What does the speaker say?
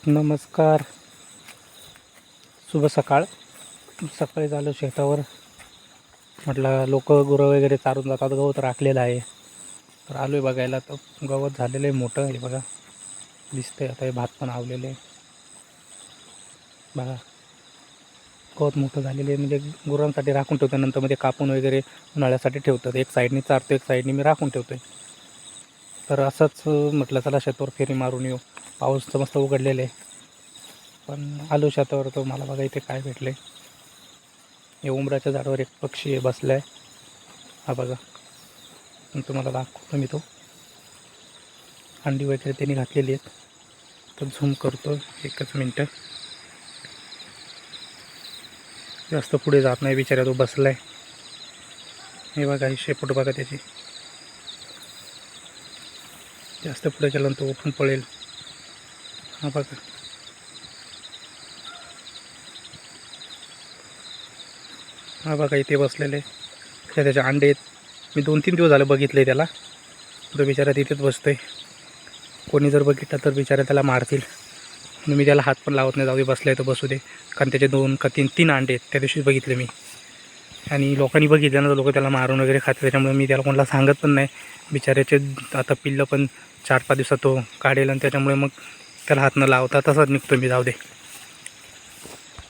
नमस्कार. शुभ सकाळ. सकाळी झालं शेतावर, म्हटलं लोक गुरं वगैरे चारून जातात, गवत राखलेलं आहे. तर आलो आहे बघायला. तर गवत झालेलं आहे मोठं, हे बघा दिसतंय. आता हे भात पण आवलेलं आहे बघा. गवत मोठं झालेलं आहे, म्हणजे गुरांसाठी राखून ठेवतो. नंतर मध्ये कापून वगैरे उन्हाळ्यासाठी ठेवतात. एक साईडनी चारतो, एक साईडनी मी राखून ठेवतो आहे. तर असंच म्हटलं चला शेतावर फेरी मारून येऊ. पाऊस तर मस्त उघडलेलं आहे, पण आलो शेतावर. तर मला बघा इथे काय भेटले. हे उंबराच्या झाडावर एक पक्षी आहे बसला आहे, हा बघा. तुम्हाला दाखवतो मी. तो अंडी वगैरे त्यांनी घातलेली आहेत. तर झूम करतो, एकच मिनटं. जास्त पुढे जात नाही बिचारा, तो बसला आहे. हे बघा, ही शेपूट बघा त्याची. जास्त पुढे गेलं तो उठून पळेल. हा बघा, हा बघा इथे बसलेले. त्याचे अंडे आहेत. मी 2-3 दिवस झालं बघितले त्याला. तो बिचारा तिथेच बसतोय. कोणी जर बघितलं तर बिचारा त्याला मारतील. म्हणून मी त्याला हात पण लावत नाही. जाऊ दे, बसले तर बसू दे. कारण त्याचे 2 का 3 अंडे आहेत. त्या दिवशी बघितले मी. आणि लोकांनी बघितलं ना, लोक त्याला मारून वगैरे खाते. त्याच्यामुळे मी त्याला कोणाला सांगत पण नाही. बिचाऱ्याचे आता पिल्लं पण 4-5 दिवसात तो काढेल, आणि त्याच्यामुळे मग त्याला हात न लावता तसाच निघतो मी. जाऊ दे.